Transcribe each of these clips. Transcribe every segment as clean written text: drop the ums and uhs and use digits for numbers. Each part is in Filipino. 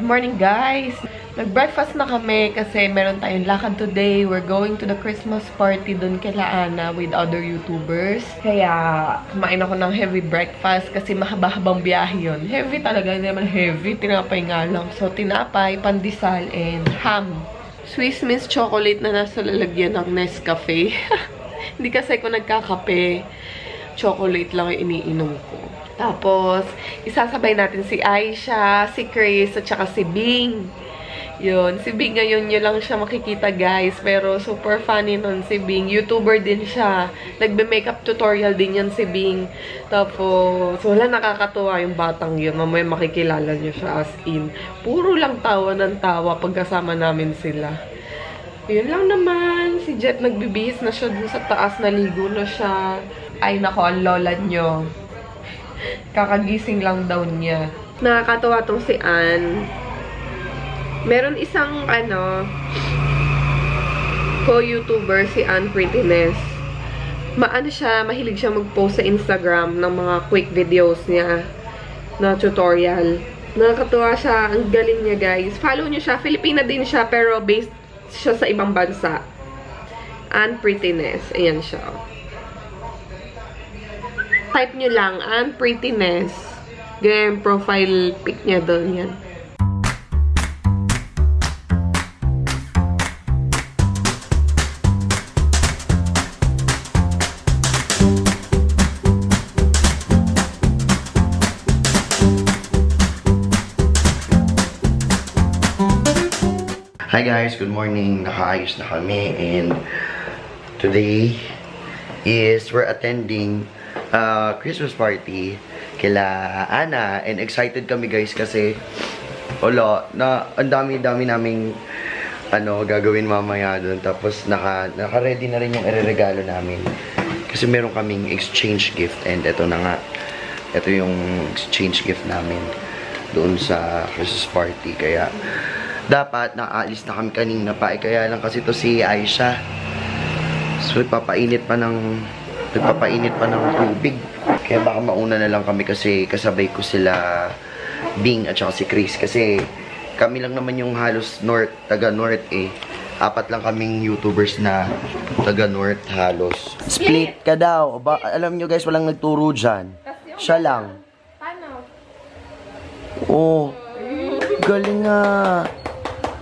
morning guys! Nag-breakfast na kami kasi meron tayong lakad today. We're going to the Christmas party dun kay Ana with other YouTubers. Kaya kumain ako ng heavy breakfast kasi mahaba-habang biyahe yun. Heavy talaga, hindi naman heavy. Tinapay nga lang. So tinapay, pandesal, and ham. Swiss Miss chocolate na nasa lalagyan ng Nescafe. Hindi kasi ako nagkakape. Chocolate lang yung iniinom ko. Tapos, isasabay natin si Aisha, si Chris, at saka si Bing. Yun. Si Bing ngayon nyo lang siya makikita guys. Pero super funny nun si Bing. YouTuber din siya. Nagbe-makeup tutorial din yan si Bing. Tapos, wala nakakatuwa yung batang yun. Mamaya makikilala nyo siya as in. Puro lang tawa ng tawa pagkasama namin sila. Yun lang naman. Si Jet nagbibihis na siya dun sa taas. Naligo na siya. Ay nako, ang lola nyo. Kakagising lang daw niya. Nakakatawa tong si Ann. Meron isang, co-YouTuber, si Ann Prettiness. Maano siya, mahilig siya mag-post sa Instagram ng mga quick videos niya na tutorial. Nakakatawa siya. Ang galing niya, guys. Follow niyo siya. Filipina din siya, pero based siya sa ibang bansa. Ann Prettiness. Ayan siya. Type nyo lang, Ann Prettiness. Ganyan, profile pic niya doon. Yan. Hi guys, good morning. Nakaayos na kami and today is we're attending Christmas party kila Ana and excited kami guys kasi wala na ang dami-dami naming gagawin mamaya doon, tapos naka-ready na rin yung ireregalo namin kasi meron kaming exchange gift and ito na nga, ito yung exchange gift namin doon sa Christmas party. Kaya dapat nakaalis na kami kanina pa, kaya lang kasi to si Aisha. So nagpapainit pa ng tubig. Kaya baka mauna na lang kami kasi kasabay ko sila Bing at saka si Chris. Kasi kami lang naman yung halos taga-north eh. 4 lang kaming YouTubers na taga-north halos. Split ka daw. Alam nyo guys, walang nagturo dyan. Siya lang. Paano? Oh, galing nga.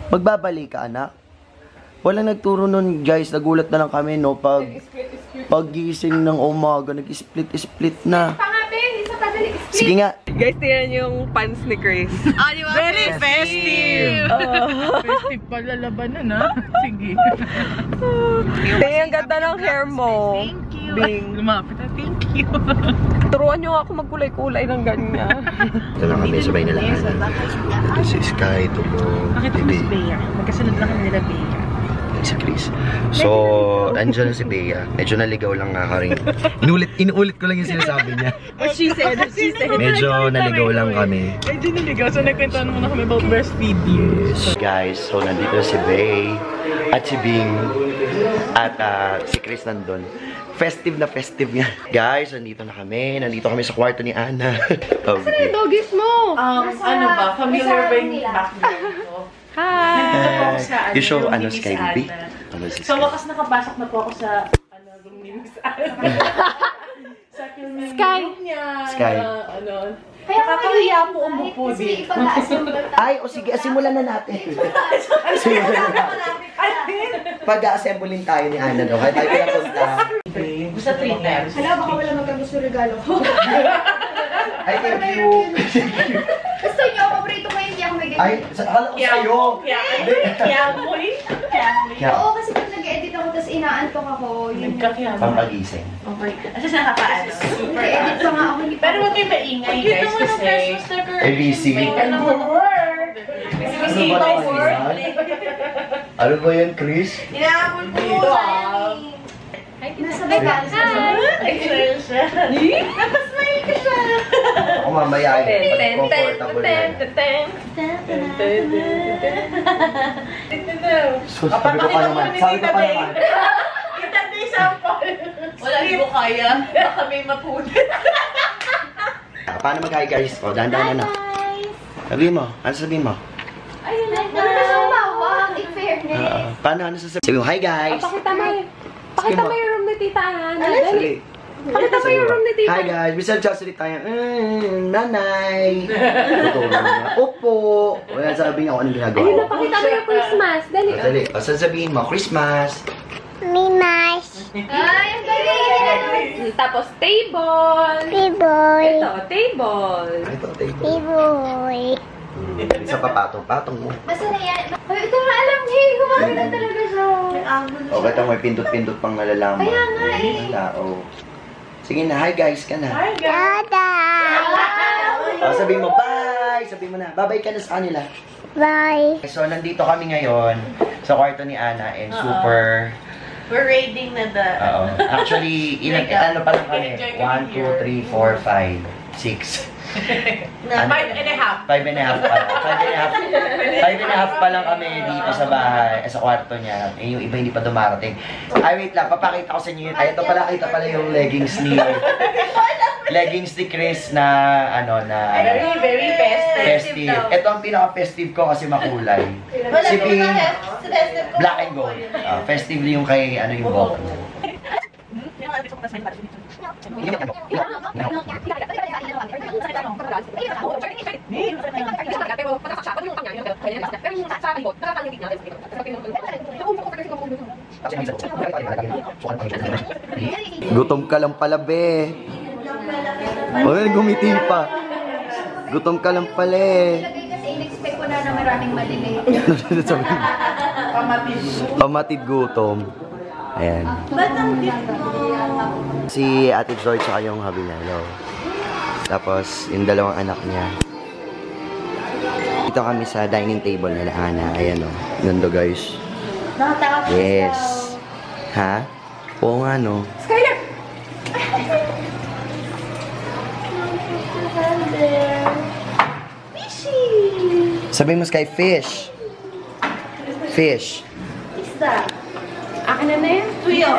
Magbabalik ka, anak? Walang nagturo nun, guys. Nagulat na lang kami, no? Paggising ng umaga, nag-split na. Sige nga. Guys, tingnan yung pants ni Chris. Very festive! Festive pala labanan, ha? Sige. Tingnan, ang ganda ng hair mo. Thank you. Bing. Lumapit na, thank you. Turuan nyo ako magkulay-kulay ng ganyan. Ito lang kami, sabay na lang. Ito si Sky, ito po. Bakit mo si Bea? Magkasunod lang kami nila Bea. Si Chris. So, andyan si Bea. Medyo naligaw lang nga ka rin. Inuulit ko lang yung sinasabi niya. What she said, Medyo naligaw lang kami. Medyo naligaw. So, nagkwentuhan muna kami about breastfeeding. Yes. Guys, so nandito si Bea at si Bing at si Chris nandun. Festive na festive yan. Guys, nandito na kami. Nandito kami sa kwarto ni Ana. Saan yung doggies mo? Ano ba? Familiar ba yung background ko? Hi! You show Sky Baby? Sa wakas nakapasok na po ako sa room ni Miss Ana. Sa filming room niya. Sky. Nakakahiya po umupo din. Ay, o sige, simulan na natin. Simulan na natin. Pag-a-assemblein tayo ni Ana, no? Kaya tayo pinapunta. Gusto 3 times. Hala, baka wala magkagusto regalo ko. Ay, thank you. Gusto niyo, paborito ko hindi ako may ganyan. Ay, akala ko sa'yo. Oo, kasi pag nag-edit ako, tapos inaantok ako. Pampagising. Okay. Kasi nakakaano. Nag-edit pa nga ako, hindi pa. Pero huwag kayo maingay, guys, kasi... ABC. Ano ba yan, Chris? Inaapol ko mo, sayang. Nasabay ka. Napasmile ka siya. Ako mamaya ay comfortable yan. So, sabi ko pa naman. Kita na yung sample. Wala mo kaya. Baka may mapulit. Paano mag-hi guys? O, dahan-dahan na. Sabihin mo. Ano sabihin mo? Paano ano sasabihin? Sabi mo, hi guys! Pakita mo yung room ni Tita Ana. Dali. Pakita mo Sabi yung mo, room ni Tita. hi guys! Bisa nagsasalita tayo. Nanay! Tutulong na. Opo! Wala sabi nga kung anong ginagawa. Ayun na, pakita mo yung Christmas. Dali. Dali. O, sasabihin mo, Christmas! Mimas. Ay, ang galing. Tapos table. Piboy. Ito, table. Ito, table. Piboy. Isa pa, patong mo. Basta na yan. Ay, ito na alam niya. Gumagana talaga siya. O, ba't may pindot-pindot pang nalalaman? Kaya nga eh. Wala, o. Sige na, hi guys ka na. Dada. O, sabihin mo, bye! Sabihin mo na, bye-bye ka na sa kanila. Bye. So, nandito kami ngayon sa kwarto ni Ana and super... We're raiding na the... Actually, ano pa lang kami? 1, 2, 3, 4, 5, 6. 5 and a half. 5 and a half pa lang. 5 and a half pa lang kami dito sa bahay, sa kwarto niya. Eh, yung iba hindi pa dumarating. Ay, wait lang. Papakita ko sa inyo yun. Ay, ito pala, kita pala yung leggings ni Chris na, Very festive. Ito ang pinaka-festive ko kasi makulay. Si Pink, black and gold. Festively yung kay, yung book. Gutom ka lang pala, be. Oy, gumiti pa. Gutom ka lang pala, eh. Kasi in-expect ko na maraming maliliit. Pamatid gutom. Ayan. Si Ate Joy tsaka yung hubby niya. Hello. Tapos, yung dalawang anak niya. Dito kami sa dining table nila, Ana. Ayan o. Ganda, guys. Yes. Ha? Oo nga, no? Skyler! Sabihin mo, Sky, fish. Fish. Isda. Akin na yan? Tuyo.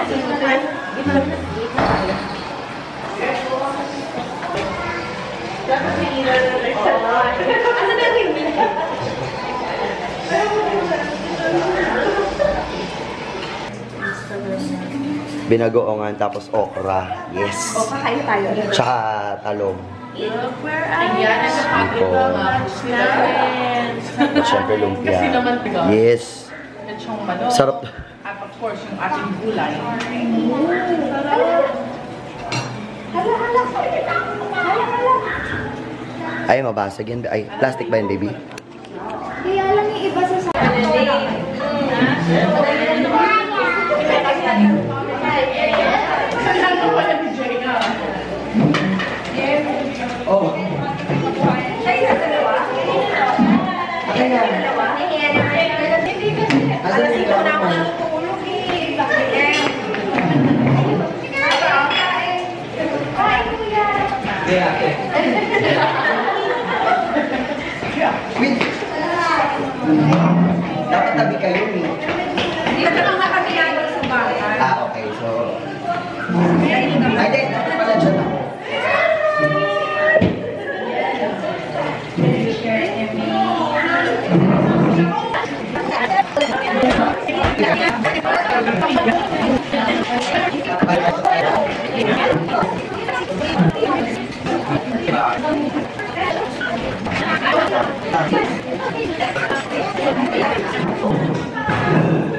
Binagoongan, tapos okra. Yes. O, kakain tayo. Tsaka talong. Ayan, Siko. At syempre lumpia. Yes. Sarap. At of course, yung ating gulay. Ay, mabasag yan. Ay, plastic ba yan, baby? Kaya lang yung iba sa Oh. Wait. Dapat tabi kayo eh. Dito lang nakakiyado sa bahay. Okay. So... Ay, din. Dapat pala dyan ako.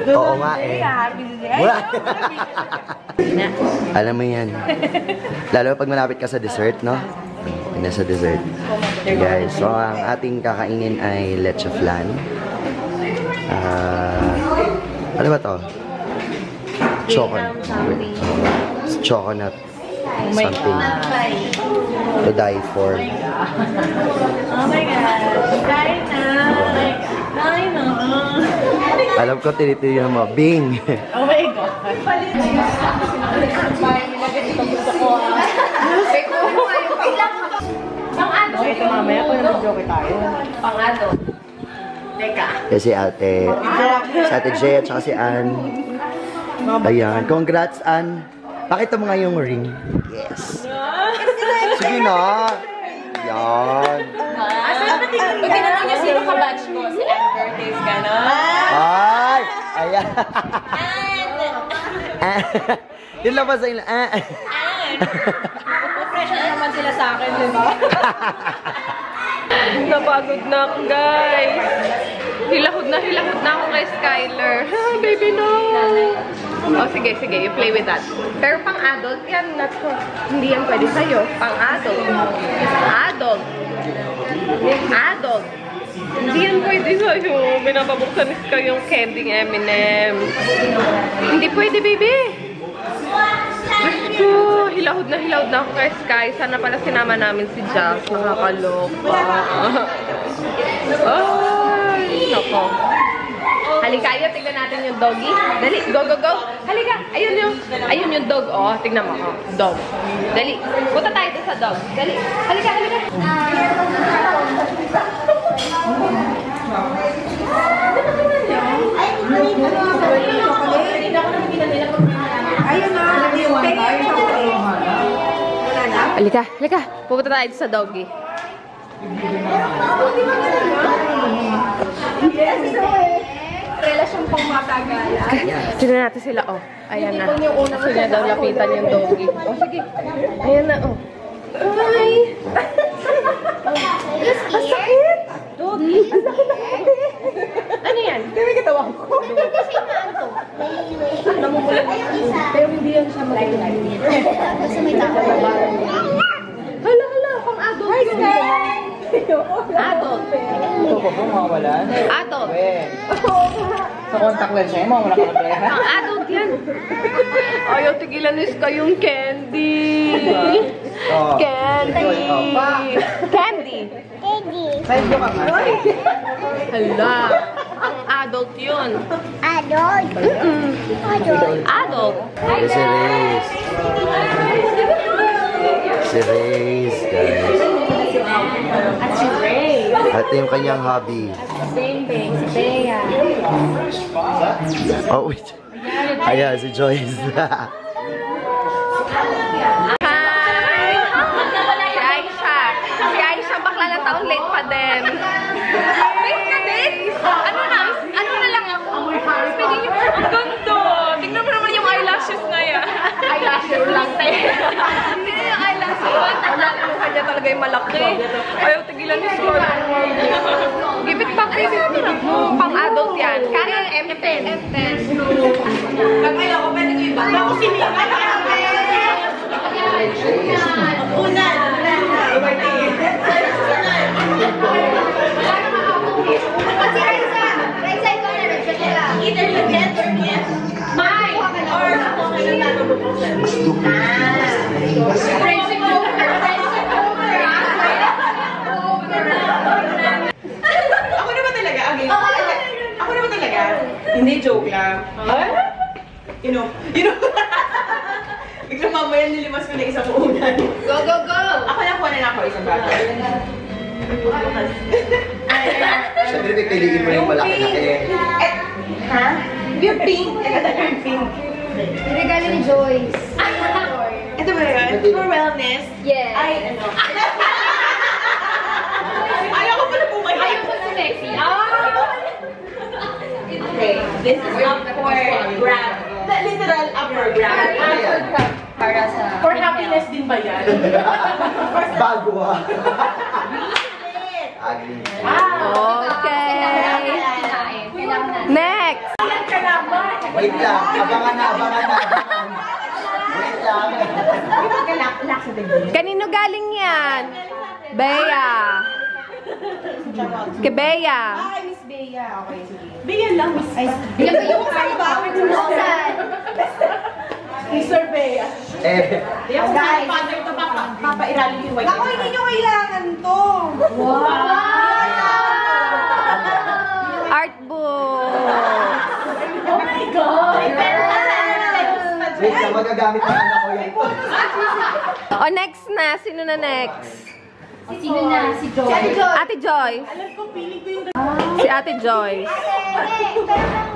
Oo nga eh. Wala. Alam mo yan. Lalo pag malapit ka sa dessert, no? Nasa dessert. Guys, so ang ating kakainin ay leche flan. Ano ba to? Chocolate something to die for. Oh my God. Kain na. Kain na. Alam ko, tinitigyan mo. Bing! Oh my God. Pang-ano? Ito mamaya kung nag-joke tayo. Pang-ano? Teka. Kasi Ate Jay at saka si Ann. Ayan. Congrats, Ann. Pakita mo nga yung ring. Yes. Sige na. Yan. Pag tinanong niya sino ka-batch ko, si Ann Curtis, gano'n. Ay! Yun lang ba sa inyo? Pressure naman sila sa akin, di ba? Napagod na ako, guys. Hilahod na ako kay Skyler. Baby, no! Oh, sige, you play with that. Pero pang adult, yan, hindi yan pwede sa'yo. Pang adult. Adult. Hindi yan pwede sa'yo. Binababuksan ni Sky yung candy M&M. Hindi pwede, baby. Diyos ko, hilahod na ako kay Sky. Sana pala sinama namin si Jazz. Nakakaloka. Ay, nako. Halika, ayun, tignan natin yung doggy. Dali, go. Halika, ayun yung dog. Oh, tignan mo. Oh, dog. Dali, punta tayo doon sa dog. Dali, halika. Halika. Pupunta tayo sa doggy. Relasyon pang matagala. Tignan natin sila, oh. Ayan na. Gusto niya daw lapitan yung doggy. Oh, sige. Ayan na, oh. Hi! Ang sakit! Doggy! Ang sakit! Ano yan? Kaya katawa ko. Namumulat. Pero hindi yan siya mag-live. Kasi may tao. Hala, pang adult. Hi, Sky! Adult. Ito po po, mawawalan? Adult. Sa contact lens siya, mawawala ka na pala. Pang adult yan. Ayaw, tigilan ni Sky yung candy. Candy. Side ko ka nga. Hala. Ang adult yun. Adult. Adult. Si Reyes, guys. At si Ray. At yung kanyang hobby. Beng, si Bea. Oh, wait. Ayan, si Joyce. Hi! Si Aisha, bakla na taon late pa din. Late ka din? Ano na lang ako? Speaking yung ganda. Tingnan mo naman yung eyelashes na yan. Eyelashes lang, te. Hindi na yung eyelashes. Ang kanya talaga yung malaki. Ayaw, tigilan ni Scott. Give it back, baby. Pang adult yan. Kaya M10. Ayaw ko, pwede ko iba. Ako sinimay na Una. Kasi Raisa, ikaw na rin siya. Either you get or get. Mine. Or ako ngayon na lulubusan. Friendship over. Ako na ba talaga? Ako na ba talaga? Hindi, joke lang. You know. Biglang mamaya nilimas ko na isang uunan. Go! Ako na kuha na ako isang bagay. Siyempre, pipiliin mo yung malaki-laki. Ha? Yung pink. Yung pink. Regalo ni Joyce. Ito ba yun? For wellness? Yes. Ay, ano? Ayaw ko pala bumalik. Ayaw ko si Lexi. Okay, this is up for grab. Literal upper grab. Para sa... For happiness din ba yan? Bago ah. Agli. Okay. Kailangan na. Next! Wait lang. Abangan na. Wait lang. Kanino galing yan? Bea. Kay Bea. Ay, Miss Bea. Okay, sige. Bea lang, Miss. Ilan ba yung saan? Mr. Bea. Yung Guys. father to papairalin yung white. Ako, hindi nyo kailangan to. Wow! Art book. Oh my God! Wait lang. Magagamit ng anak ko yan. O, next na. Sino na next? Sino na? Si Joy. Ate Joyce. Alam ko, feeling ko yung... Si Ate Joyce.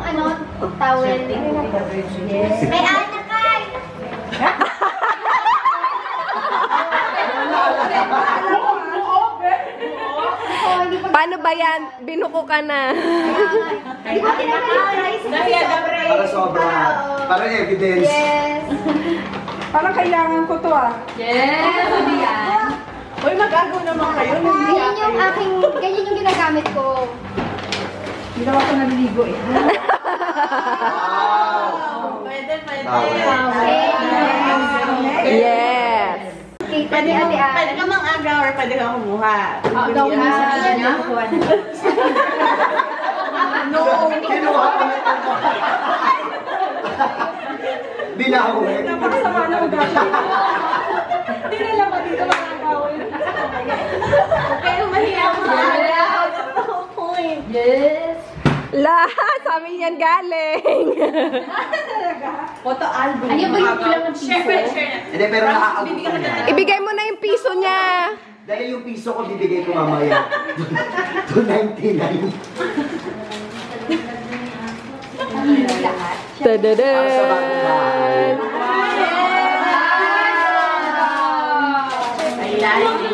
Pero towel. May anak kay! Paano ba yan? Binuko ka na. Di ba tinanggal yung price? Para sobra. Para evidence. Yes. Parang kailangan ko to ah. Yes. Ano yan? Uy, mag-agaw naman kayo. Ganyan yung aking, ganyan yung ginagamit ko. Hindi naman ako naliligo eh. Wow! Pwede, pwede. Yes. Okay, pwede ate ah. Pwede ka mang agaw or pwede ka kumuha. Daw na sa niya. No! Kinuha ko na ito. Binawi. Napakasama na ko dati. Hindi nila pa dito mag-agawin. Okay, mahiya ko sa point. Yes. Lahat sa amin yan galing. Photo album. Ano ba yung kulang ng piso? Hindi, pero nakakabuto niya. Ibigay mo na yung piso niya. Dahil yung piso ko bibigay ko mamaya. 299. Lahat. Para sa bagong bahay. I like it.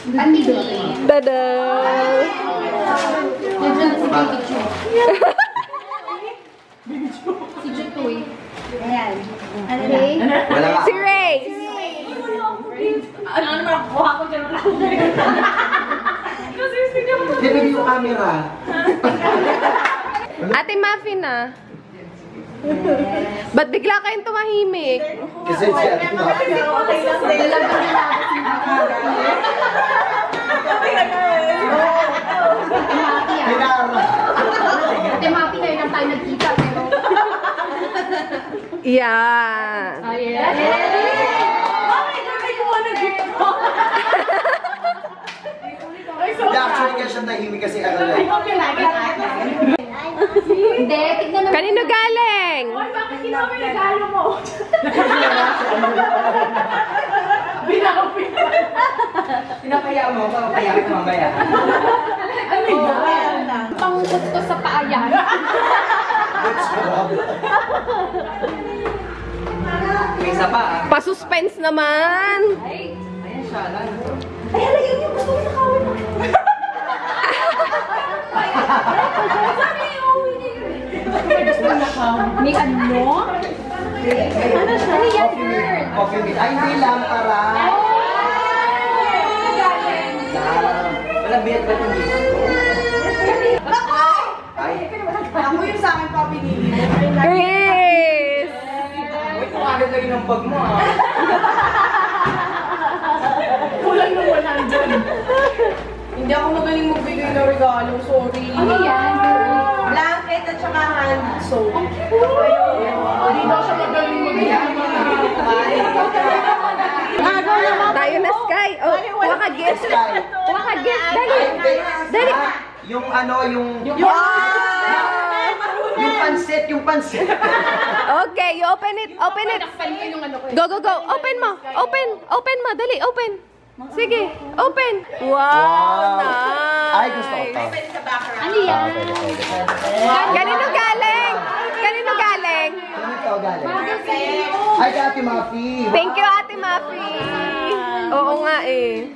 Patingin. Tada! Nandiyan na si Baby Chu. Si Jutoy. Ayan. Okay. Wala nga. Si Race. Ano naman, kuha ko dyan lang. Hindi, pwede yung camera. Ate Muffin na. Ba't bigla kayong tumahimik? Kasi si Ate Maki. Okay lang din. Pinara. Ate Mapi, kayo lang tayo nagkita. Pero... Yan. Ayan. Hindi, actually kaya siya nahimik kasi ano na. Hindi, tignan naman. Kanino galing? Bakit ginawa yung regalo mo? Binakapin. Pinapaya mo, papaya ka mamaya. Ano yan? Pangukot ko sa paa yan. May isa pa ah. Pa-suspense naman. Ayan siya, lang. Ay, hala, yun yung gusto ko sa kawin mo. May ano? Ano yan, girl? Coffee meet. Ay, hindi lang para. Walang biyat ba itong dito? Ay, Ako yung sa akin pa pinili. Chris! Uy, tumagad lagi ng bag mo ah. Kulang ng 100. Hindi ako magaling magbigay ng regalo, sorry. Ano yan, girl? Blanket at saka hand soap. Hindi daw siya magaling magbigay ng mga Tayo na, Sky. Oh, kuha ka gift. Kuha ka gift. Dali. Dali. yung ano, yung pansit, yung pansit. Okay, you open it. Open it. Go, go, go. Open mo. Open. Open mo. Dali, open. Sige, open. Wow, nice. Ay, gusto ko to. Ano yan? Kanino galing? Kanino galing? Ano ito galing? Ay, kay Ate Mafi. Thank you, Ate Mafi. Oo nga eh.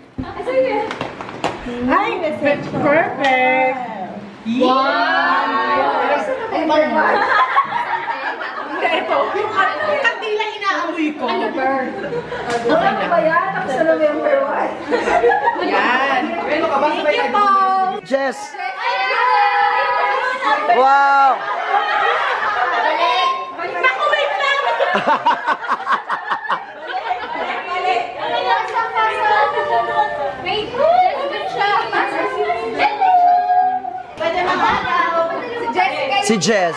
Ay, that's perfect. Ito, yung kandila inaamoy ko. Ano, girl? Ano ba yan? Ako sa November 1. Yan. Thank you po. Jess. Wow. Naku, wait lang. Wait, Jessica siya. Pwede mag-agaw. Si Jessica. Si Jess.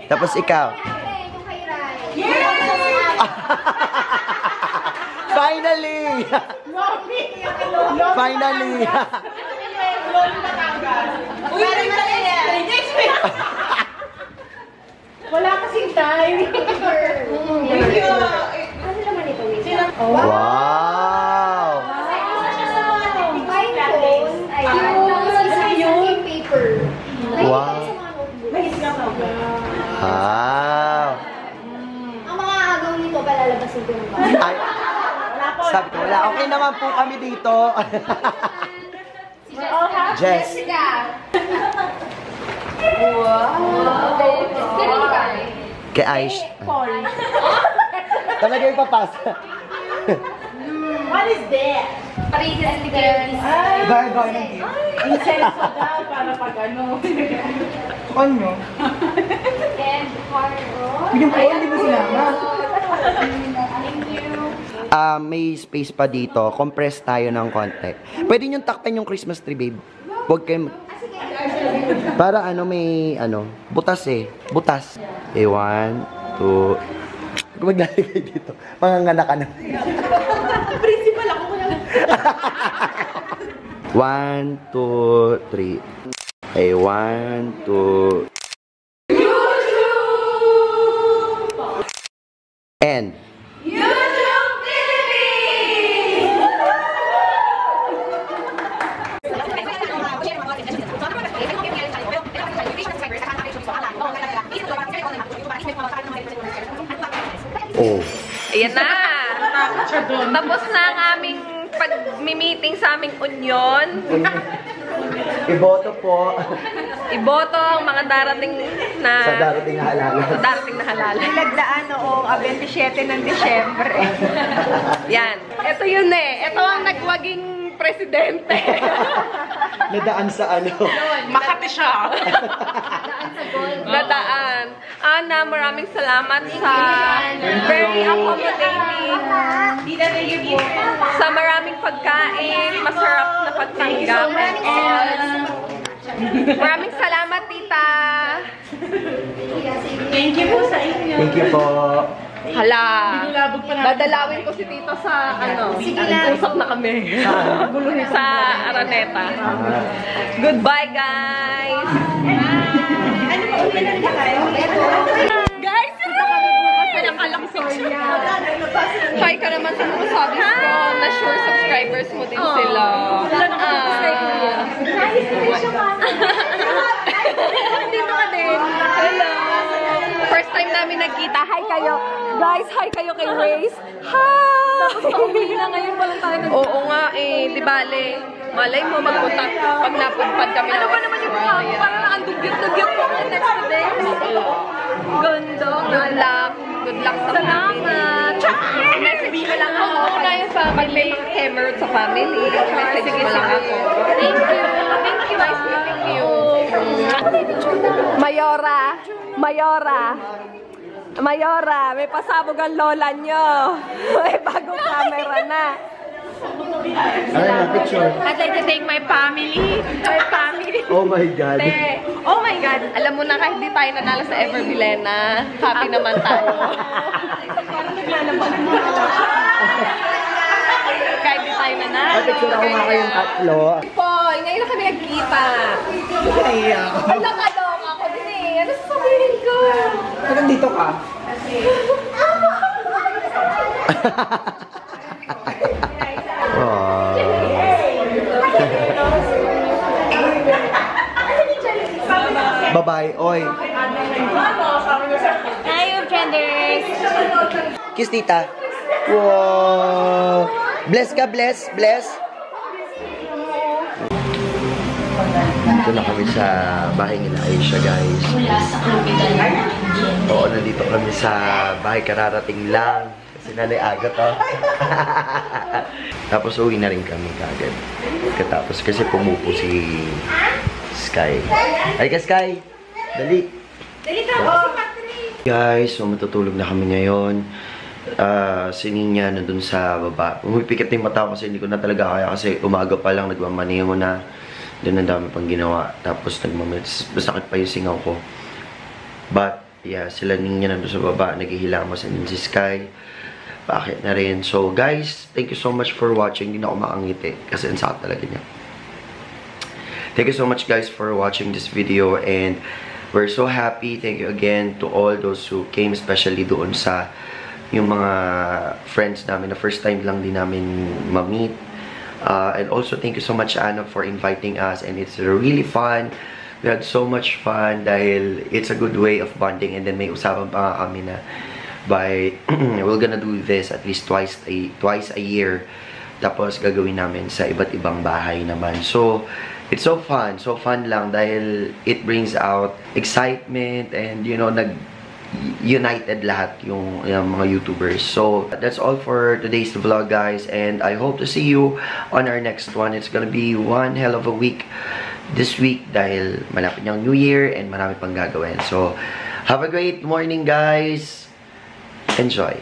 Tapos ikaw. Yung kay Rai. Finally! Finally! Uy, dali yan. Next week. Wala kasing time. Thank you. Ano naman ito? Wow! Fine phone. Ayun. Yung paper. Wow! Wow! Ang mga agaw nito, palalabasin ko naman. Ay, sabi ko, wala. Okay naman po kami dito. Jess. Kay Aish. Talaga yung papasa. What is that? Gaya-gaya ng gift. Incense daw para pag ano. Ano? Yung ko, hindi mo sinama. May space pa dito. Compress tayo ng konti. Pwede nyo takpan yung Christmas tree, babe. Huwag kayo... Para ano, may ano, butas eh. Butas. Okay, 1, 2... Kung maglalagay dito, manganganak ka na. Principal ako na. 1, 2, 3. Okay, 1, 2... And... Oh. Ayan na! Tapos na ang aming pag-meeting sa aming union. Iboto po Iboto ang mga darating na... sa darating na halala. Sa darating na halala. Nagdaan noong 27 ng Disyembre. Yan. Ito yun eh. Ito ang nagwaging presidente. Nadaan sa ano? Makati siya. Nadaan. Ana, maraming salamat sa very accommodating, sa maraming pagkain, masarap na pagtanggap and all. Maraming salamat, tita. Thank you po sa inyo. Thank you po. Hala. Binulabog pa natin. Dadalawin ko si tito sa ano. Usap na kami. Sa Araneta. Goodbye, guys. Guys, punta kami bukas sa nakalak Sonia. Hi ka naman sa mga sabis ko na sure subscribers mo din sila. Dito ka din. Hello. First time namin nagkita. Hi kayo. Guys, hi kayo kay Race. Hi! Pauwi na ngayon pa lang tayo nagkita. Oo nga eh. Di bale. Malay mo magpunta pag napunpad kami. Ano ba naman yung mukha ko? Parang nakandugyot-dugyot ko ang next day. Ganda. Good luck. Good luck sa salamat. Message mo lang ako. Na yung pag may hammer sa family. Message mo lang ako. Thank you. Thank you. Nice meeting you. Mayora. Mayora. Mayora. May pasabog ang lola nyo. May bagong camera na. Ay, picture. I'd like to thank my family. My family. Oh my God. Te, oh my God. Alam mo na kahit di tayo nanalo sa Ever Vilena, happy naman tayo. Kahit di tayo nanalo. Picture ako nga kayong tatlo. Boy, ngayon na kami nagkita. Naiya ako. Ang nakadong ako din eh. Ano sasabihin ko? Hanggang dito ka. Bye-bye. Oy. Hi, genders! Kiss tita. Wow. Bless ka, bless. Bless. Dito na kami sa bahay nila Aisha, guys. Oo, nandito kami sa bahay, kararating lang. Kasi nanay aga to. Tapos uwi na rin kami kagad. Katapos kasi pumupo si Sky. Ay ka, Sky! Dali! Dali ka po, si Patrick! Guys, so matutulog na kami ngayon. Si Ninya nandun sa baba. Umipikit na yung mata ko kasi hindi ko na talaga kaya kasi umaga pa lang nagmamaneho na. Doon ang dami pang ginawa. Tapos masakit pa yung singaw ko. But, yeah, sila Ninya nandun sa baba. Naghihilamos and si Sky. Bakit na rin. So, guys, thank you so much for watching. Hindi na ako makangiti kasi ang sakit talaga niya. Thank you so much, guys, for watching this video. And we're so happy. Thank you again to all those who came, especially doon sa yung mga friends namin na first time lang din namin ma-meet. And also, thank you so much, Anna, for inviting us. And it's really fun. We had so much fun dahil it's a good way of bonding. And then may usapan pa nga kami na by we're gonna do this at least twice a year Tapos gagawin namin sa iba't ibang bahay naman. So, it's so fun. So fun lang dahil it brings out excitement and, you know, united lahat yung mga YouTubers. So, that's all for today's vlog, guys. And I hope to see you on our next one. It's gonna be one hell of a week this week dahil malapit yung New Year and marami pang gagawin. So, have a great morning, guys. Enjoy.